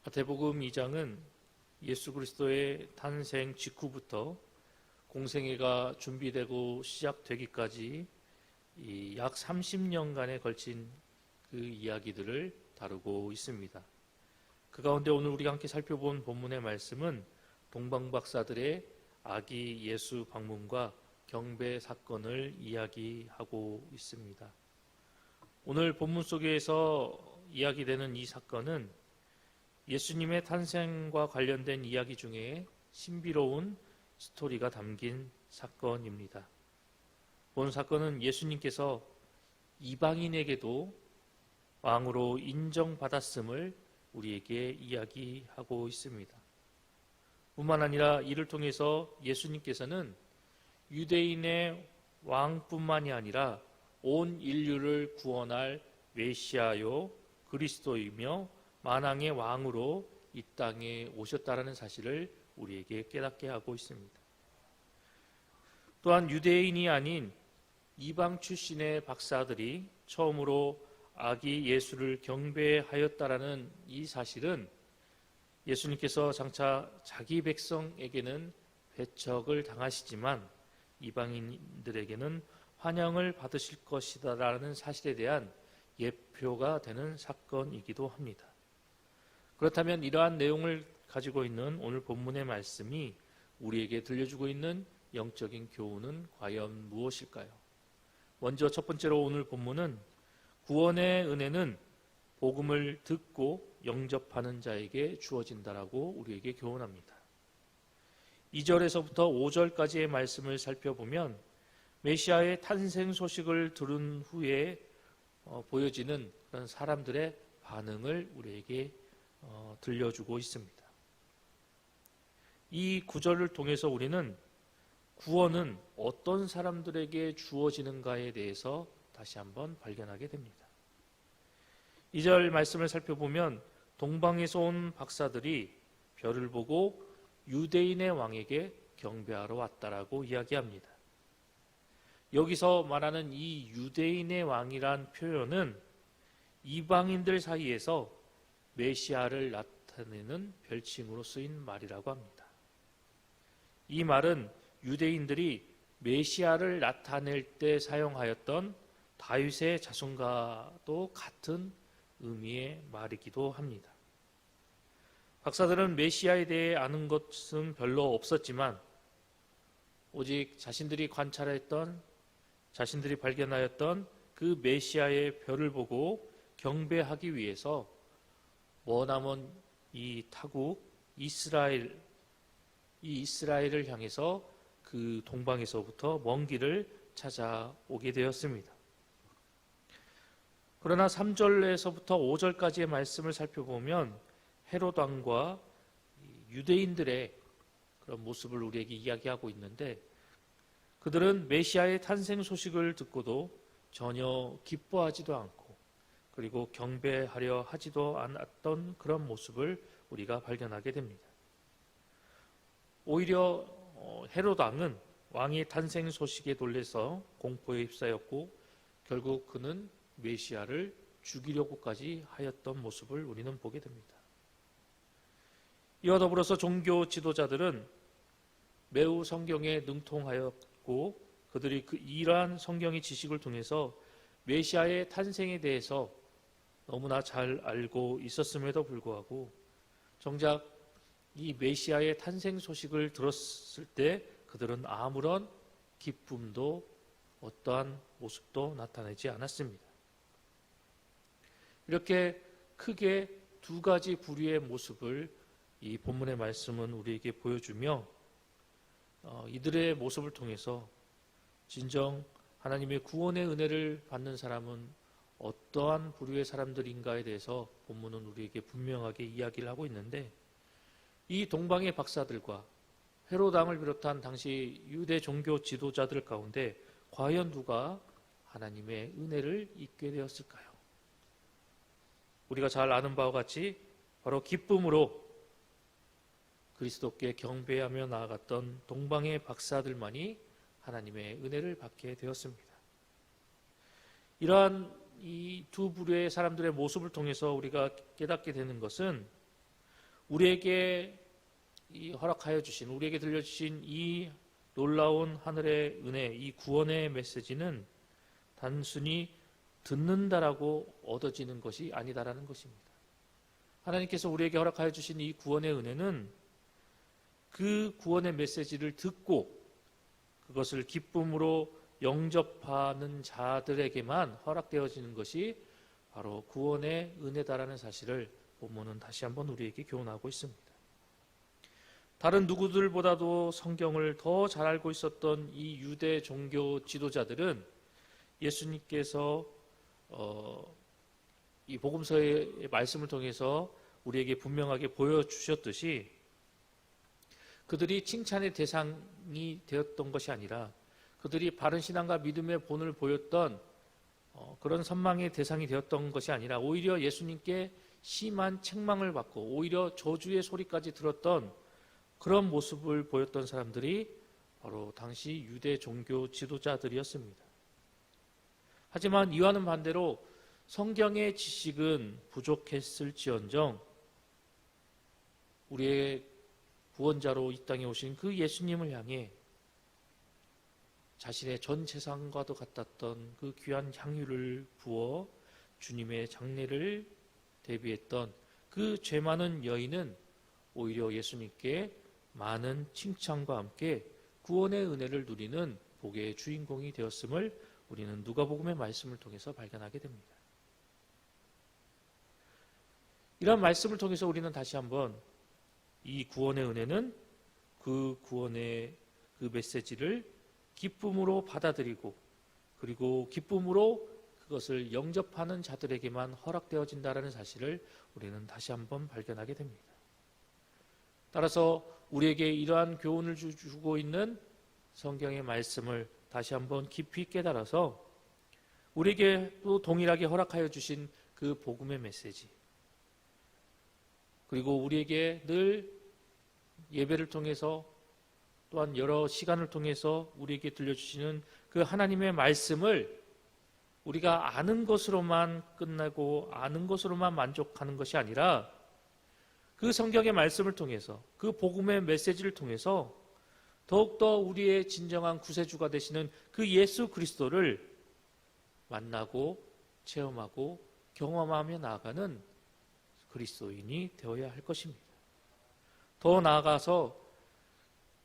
마태복음 2장은 예수 그리스도의 탄생 직후부터 공생애가 준비되고 시작되기까지 약 30년간에 걸친 그 이야기들을 다루고 있습니다. 그 가운데 오늘 우리가 함께 살펴본 본문의 말씀은 동방박사들의 아기 예수 방문과 경배 사건을 이야기하고 있습니다. 오늘 본문 속에서 이야기되는 이 사건은 예수님의 탄생과 관련된 이야기 중에 신비로운 스토리가 담긴 사건입니다. 본 사건은 예수님께서 이방인에게도 왕으로 인정받았음을 우리에게 이야기하고 있습니다. 뿐만 아니라 이를 통해서 예수님께서는 유대인의 왕뿐만이 아니라 온 인류를 구원할 메시아요 그리스도이며 만왕의 왕으로 이 땅에 오셨다라는 사실을 우리에게 깨닫게 하고 있습니다. 또한 유대인이 아닌 이방 출신의 박사들이 처음으로 아기 예수를 경배하였다라는 이 사실은 예수님께서 장차 자기 백성에게는 배척을 당하시지만 이방인들에게는 환영을 받으실 것이다라는 사실에 대한 예표가 되는 사건이기도 합니다. 그렇다면 이러한 내용을 가지고 있는 오늘 본문의 말씀이 우리에게 들려주고 있는 영적인 교훈은 과연 무엇일까요? 먼저 첫 번째로 오늘 본문은 구원의 은혜는 복음을 듣고 영접하는 자에게 주어진다라고 우리에게 교훈합니다. 2절에서부터 5절까지의 말씀을 살펴보면 메시아의 탄생 소식을 들은 후에 보여지는 그런 사람들의 반응을 우리에게 들려주고 있습니다. 이 구절을 통해서 우리는 구원은 어떤 사람들에게 주어지는가에 대해서 다시 한번 발견하게 됩니다. 2절 말씀을 살펴보면 동방에서 온 박사들이 별을 보고 유대인의 왕에게 경배하러 왔다라고 이야기합니다. 여기서 말하는 이 유대인의 왕이란 표현은 이방인들 사이에서 메시아를 나타내는 별칭으로 쓰인 말이라고 합니다. 이 말은 유대인들이 메시아를 나타낼 때 사용하였던 다윗의 자손과도 같은 의미의 말이기도 합니다. 박사들은 메시아에 대해 아는 것은 별로 없었지만 오직 자신들이 관찰했던, 자신들이 발견하였던 그 메시아의 별을 보고 경배하기 위해서 머나먼 이 타국 이스라엘을 향해서 그 동방에서부터 먼 길을 찾아오게 되었습니다. 그러나 3절에서부터 5절까지의 말씀을 살펴보면 헤롯 왕과 유대인들의 그런 모습을 우리에게 이야기하고 있는데 그들은 메시아의 탄생 소식을 듣고도 전혀 기뻐하지도 않고 그리고 경배하려 하지도 않았던 그런 모습을 우리가 발견하게 됩니다. 오히려 헤롯 왕은 왕의 탄생 소식에 놀라서 공포에 휩싸였고 결국 그는 메시아를 죽이려고까지 하였던 모습을 우리는 보게 됩니다. 이와 더불어서 종교 지도자들은 매우 성경에 능통하였고 그들이 이러한 성경의 지식을 통해서 메시아의 탄생에 대해서 너무나 잘 알고 있었음에도 불구하고 정작 이 메시아의 탄생 소식을 들었을 때 그들은 아무런 기쁨도 어떠한 모습도 나타내지 않았습니다. 이렇게 크게 두 가지 부류의 모습을 이 본문의 말씀은 우리에게 보여주며 이들의 모습을 통해서 진정 하나님의 구원의 은혜를 받는 사람은 어떠한 부류의 사람들인가에 대해서 본문은 우리에게 분명하게 이야기를 하고 있는데 이 동방의 박사들과 헤롯 왕을 비롯한 당시 유대 종교 지도자들 가운데 과연 누가 하나님의 은혜를 입게 되었을까요? 우리가 잘 아는 바와 같이 바로 기쁨으로 그리스도께 경배하며 나아갔던 동방의 박사들만이 하나님의 은혜를 받게 되었습니다. 이러한 이 두 부류의 사람들의 모습을 통해서 우리가 깨닫게 되는 것은 우리에게 허락하여 주신, 우리에게 들려주신 이 놀라운 하늘의 은혜, 이 구원의 메시지는 단순히 듣는다라고 얻어지는 것이 아니다라는 것입니다. 하나님께서 우리에게 허락하여 주신 이 구원의 은혜는 그 구원의 메시지를 듣고 그것을 기쁨으로 영접하는 자들에게만 허락되어지는 것이 바로 구원의 은혜다라는 사실을 본문은 다시 한번 우리에게 교훈하고 있습니다. 다른 누구들보다도 성경을 더 잘 알고 있었던 이 유대 종교 지도자들은 예수님께서 이 복음서의 말씀을 통해서 우리에게 분명하게 보여주셨듯이 그들이 칭찬의 대상이 되었던 것이 아니라 그들이 바른 신앙과 믿음의 본을 보였던 그런 선망의 대상이 되었던 것이 아니라 오히려 예수님께 심한 책망을 받고 오히려 저주의 소리까지 들었던 그런 모습을 보였던 사람들이 바로 당시 유대 종교 지도자들이었습니다. 하지만 이와는 반대로 성경의 지식은 부족했을지언정 우리의 구원자로 이 땅에 오신 그 예수님을 향해 자신의 전 재산과도 같았던 그 귀한 향유를 부어 주님의 장례를 대비했던 그 죄 많은 여인은 오히려 예수님께 많은 칭찬과 함께 구원의 은혜를 누리는 복의 주인공이 되었음을 우리는 누가복음의 말씀을 통해서 발견하게 됩니다. 이런 말씀을 통해서 우리는 다시 한번 이 구원의 은혜는 그 구원의 그 메시지를 기쁨으로 받아들이고 그리고 기쁨으로 그것을 영접하는 자들에게만 허락되어진다는 사실을 우리는 다시 한번 발견하게 됩니다. 따라서 우리에게 이러한 교훈을 주고 있는 성경의 말씀을 다시 한번 깊이 깨달아서 우리에게 또 동일하게 허락하여 주신 그 복음의 메시지 그리고 우리에게 늘 예배를 통해서 또한 여러 시간을 통해서 우리에게 들려주시는 그 하나님의 말씀을 우리가 아는 것으로만 끝나고 아는 것으로만 만족하는 것이 아니라 그 성경의 말씀을 통해서 그 복음의 메시지를 통해서 더욱더 우리의 진정한 구세주가 되시는 그 예수 그리스도를 만나고 체험하고 경험하며 나아가는 그리스도인이 되어야 할 것입니다. 더 나아가서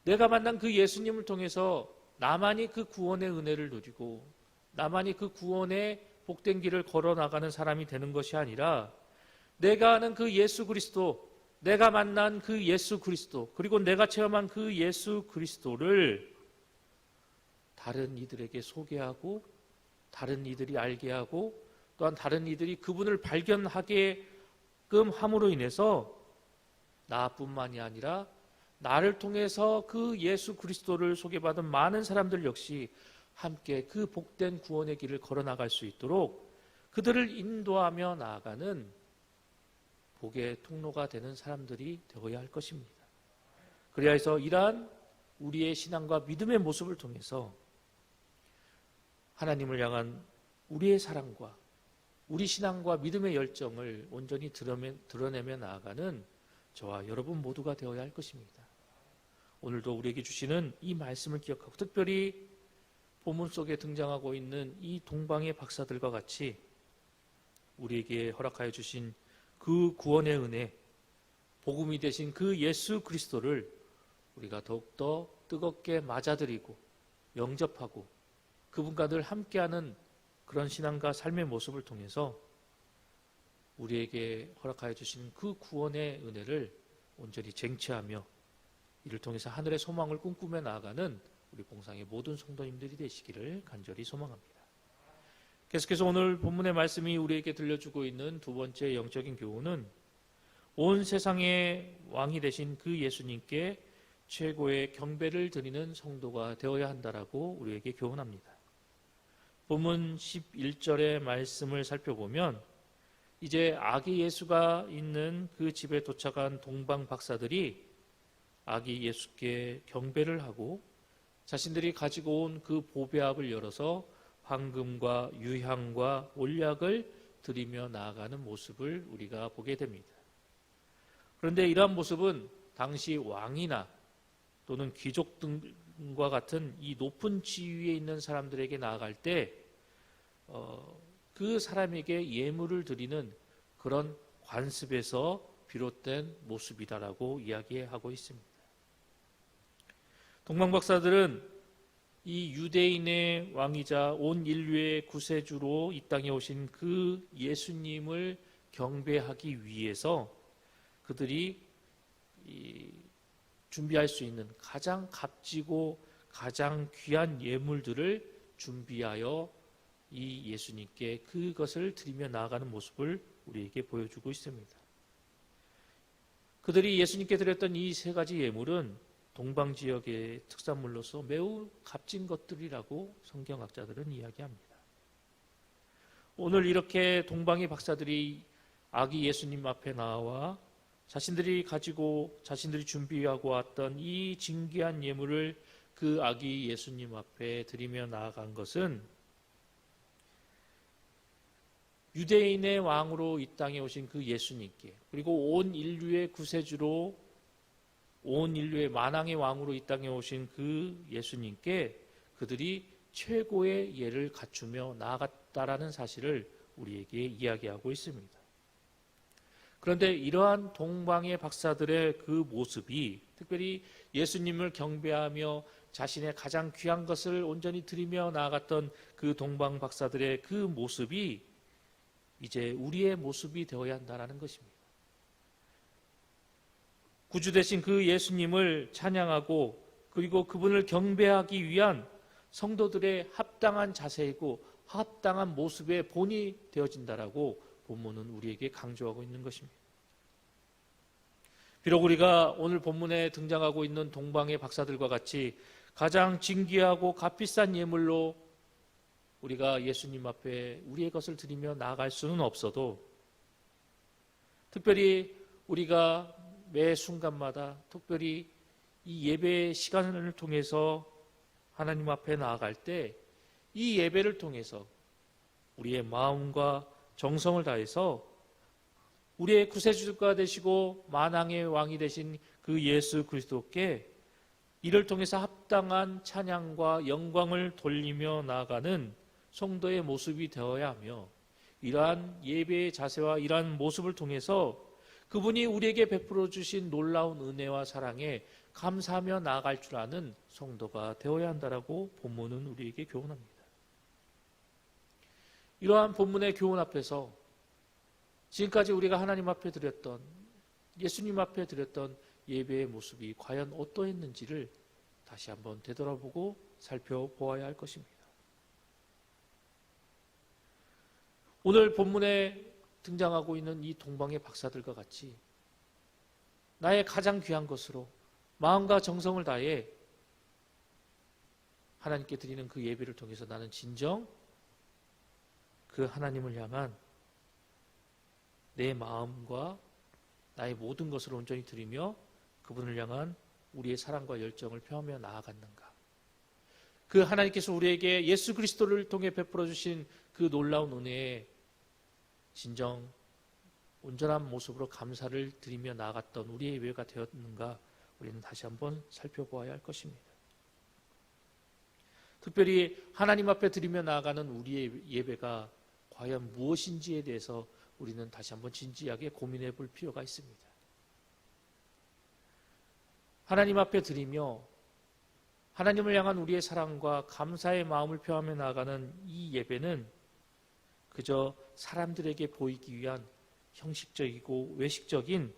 내가 만난 그 예수님을 통해서 나만이 그 구원의 은혜를 누리고 나만이 그 구원의 복된 길을 걸어 나가는 사람이 되는 것이 아니라 내가 아는 그 예수 그리스도, 내가 만난 그 예수 그리스도, 그리고 내가 체험한 그 예수 그리스도를 다른 이들에게 소개하고 다른 이들이 알게 하고 또한 다른 이들이 그분을 발견하게끔 함으로 인해서 나뿐만이 아니라 나를 통해서 그 예수 그리스도를 소개받은 많은 사람들 역시 함께 그 복된 구원의 길을 걸어나갈 수 있도록 그들을 인도하며 나아가는 복의 통로가 되는 사람들이 되어야 할 것입니다. 그래야 해서 이러한 우리의 신앙과 믿음의 모습을 통해서 하나님을 향한 우리의 사랑과 우리 신앙과 믿음의 열정을 온전히 드러내며 나아가는 저와 여러분 모두가 되어야 할 것입니다. 오늘도 우리에게 주시는 이 말씀을 기억하고 특별히 본문 속에 등장하고 있는 이 동방의 박사들과 같이 우리에게 허락하여 주신 그 구원의 은혜, 복음이 되신 그 예수 그리스도를 우리가 더욱더 뜨겁게 맞아들이고 영접하고 그분과 늘 함께하는 그런 신앙과 삶의 모습을 통해서 우리에게 허락하여 주신 그 구원의 은혜를 온전히 쟁취하며 이를 통해서 하늘의 소망을 꿈꾸며 나아가는 우리 봉상의 모든 성도님들이 되시기를 간절히 소망합니다. 계속해서 오늘 본문의 말씀이 우리에게 들려주고 있는 두 번째 영적인 교훈은 온 세상의 왕이 되신 그 예수님께 최고의 경배를 드리는 성도가 되어야 한다라고 우리에게 교훈합니다. 본문 11절의 말씀을 살펴보면 이제 아기 예수가 있는 그 집에 도착한 동방 박사들이 아기 예수께 경배를 하고 자신들이 가지고 온 그 보배압을 열어서 황금과 유향과 올약을 드리며 나아가는 모습을 우리가 보게 됩니다. 그런데 이러한 모습은 당시 왕이나 또는 귀족 등과 같은 이 높은 지위에 있는 사람들에게 나아갈 때 그 사람에게 예물을 드리는 그런 관습에서 비롯된 모습이다라고 이야기하고 있습니다. 동방박사들은 이 유대인의 왕이자 온 인류의 구세주로 이 땅에 오신 그 예수님을 경배하기 위해서 그들이 준비할 수 있는 가장 값지고 가장 귀한 예물들을 준비하여 이 예수님께 그것을 드리며 나아가는 모습을 우리에게 보여주고 있습니다. 그들이 예수님께 드렸던 이 세 가지 예물은 동방 지역의 특산물로서 매우 값진 것들이라고 성경학자들은 이야기합니다. 오늘 이렇게 동방의 박사들이 아기 예수님 앞에 나와 자신들이 준비하고 왔던 이 진귀한 예물을 그 아기 예수님 앞에 드리며 나아간 것은 유대인의 왕으로 이 땅에 오신 그 예수님께, 그리고 온 인류의 구세주로 온 인류의 만왕의 왕으로 이 땅에 오신 그 예수님께 그들이 최고의 예를 갖추며 나아갔다라는 사실을 우리에게 이야기하고 있습니다. 그런데 이러한 동방의 박사들의 그 모습이, 특별히 예수님을 경배하며 자신의 가장 귀한 것을 온전히 드리며 나아갔던 그 동방 박사들의 그 모습이 이제 우리의 모습이 되어야 한다는 것입니다. 구주 되신 그 예수님을 찬양하고 그리고 그분을 경배하기 위한 성도들의 합당한 자세이고 합당한 모습의 본이 되어진다라고 본문은 우리에게 강조하고 있는 것입니다. 비록 우리가 오늘 본문에 등장하고 있는 동방의 박사들과 같이 가장 진귀하고 값비싼 예물로 우리가 예수님 앞에 우리의 것을 드리며 나아갈 수는 없어도, 특별히 우리가 매 순간마다 특별히 이 예배 시간을 통해서 하나님 앞에 나아갈 때 이 예배를 통해서 우리의 마음과 정성을 다해서 우리의 구세주가 되시고 만왕의 왕이 되신 그 예수 그리스도께 이를 통해서 합당한 찬양과 영광을 돌리며 나아가는 성도의 모습이 되어야 하며, 이러한 예배의 자세와 이러한 모습을 통해서 그분이 우리에게 베풀어 주신 놀라운 은혜와 사랑에 감사하며 나아갈 줄 아는 성도가 되어야 한다라고 본문은 우리에게 교훈합니다. 이러한 본문의 교훈 앞에서 지금까지 우리가 하나님 앞에 드렸던, 예수님 앞에 드렸던 예배의 모습이 과연 어떠했는지를 다시 한번 되돌아보고 살펴보아야 할 것입니다. 오늘 본문에 등장하고 있는 이 동방의 박사들과 같이 나의 가장 귀한 것으로 마음과 정성을 다해 하나님께 드리는 그 예배를 통해서 나는 진정 그 하나님을 향한 내 마음과 나의 모든 것을 온전히 드리며 그분을 향한 우리의 사랑과 열정을 표하며 나아갔는가? 그 하나님께서 우리에게 예수 그리스도를 통해 베풀어 주신 그 놀라운 은혜에 진정 온전한 모습으로 감사를 드리며 나아갔던 우리의 예배가 되었는가, 우리는 다시 한번 살펴보아야 할 것입니다. 특별히 하나님 앞에 드리며 나아가는 우리의 예배가 과연 무엇인지에 대해서 우리는 다시 한번 진지하게 고민해 볼 필요가 있습니다. 하나님 앞에 드리며 하나님을 향한 우리의 사랑과 감사의 마음을 표하며 나아가는 이 예배는 그저 사람들에게 보이기 위한 형식적이고 외식적인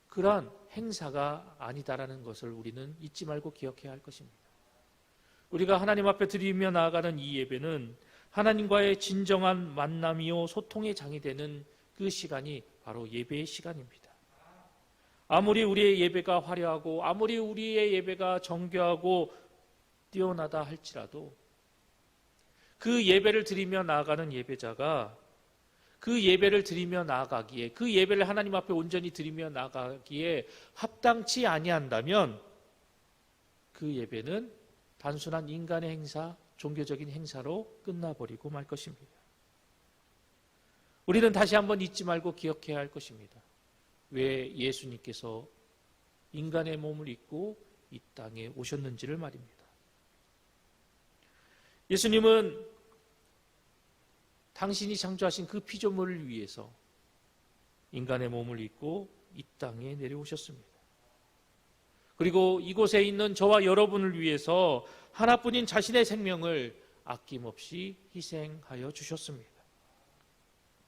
그러한 행사가 아니다라는 것을 우리는 잊지 말고 기억해야 할 것입니다. 우리가 하나님 앞에 드리며 나아가는 이 예배는 하나님과의 진정한 만남이요 소통의 장이 되는 그 시간이 바로 예배의 시간입니다. 아무리 우리의 예배가 화려하고 아무리 우리의 예배가 정교하고 뛰어나다 할지라도 그 예배를 드리며 나아가는 예배자가 그 예배를 드리며 나아가기에, 그 예배를 하나님 앞에 온전히 드리며 나아가기에 합당치 아니한다면 그 예배는 단순한 인간의 행사, 종교적인 행사로 끝나버리고 말 것입니다. 우리는 다시 한번 잊지 말고 기억해야 할 것입니다. 왜 예수님께서 인간의 몸을 입고 이 땅에 오셨는지를 말입니다. 예수님은 당신이 창조하신 그 피조물을 위해서 인간의 몸을 입고 이 땅에 내려오셨습니다. 그리고 이곳에 있는 저와 여러분을 위해서 하나뿐인 자신의 생명을 아낌없이 희생하여 주셨습니다.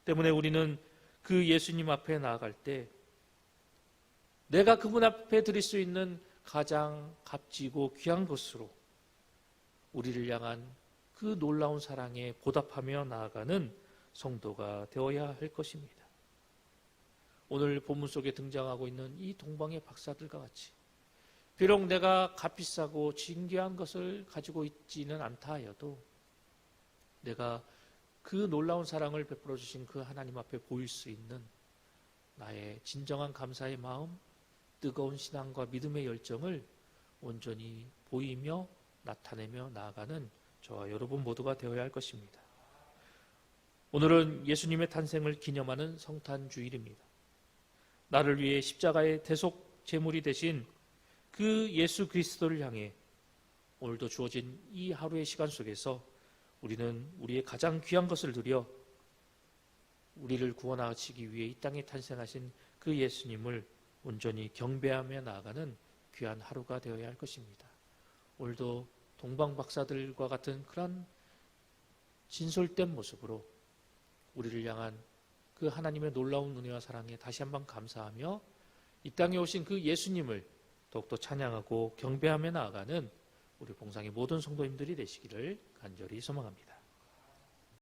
때문에 우리는 그 예수님 앞에 나아갈 때 내가 그분 앞에 드릴 수 있는 가장 값지고 귀한 것으로 우리를 향한 그 놀라운 사랑에 보답하며 나아가는 성도가 되어야 할 것입니다. 오늘 본문 속에 등장하고 있는 이 동방의 박사들과 같이 비록 내가 값비싸고 진귀한 것을 가지고 있지는 않다 하여도 내가 그 놀라운 사랑을 베풀어 주신 그 하나님 앞에 보일 수 있는 나의 진정한 감사의 마음, 뜨거운 신앙과 믿음의 열정을 온전히 보이며 나타내며 나아가는 저와 여러분 모두가 되어야 할 것입니다. 오늘은 예수님의 탄생을 기념하는 성탄주일입니다. 나를 위해 십자가의 대속 제물이 되신 그 예수 그리스도를 향해 오늘도 주어진 이 하루의 시간 속에서 우리는 우리의 가장 귀한 것을 드려 우리를 구원하시기 위해 이 땅에 탄생하신 그 예수님을 온전히 경배하며 나아가는 귀한 하루가 되어야 할 것입니다. 오늘도 동방박사들과 같은 그런 진솔된 모습으로 우리를 향한 그 하나님의 놀라운 은혜와 사랑에 다시 한번 감사하며 이 땅에 오신 그 예수님을 더욱더 찬양하고 경배하며 나아가는 우리 봉상의 모든 성도님들이 되시기를 간절히 소망합니다.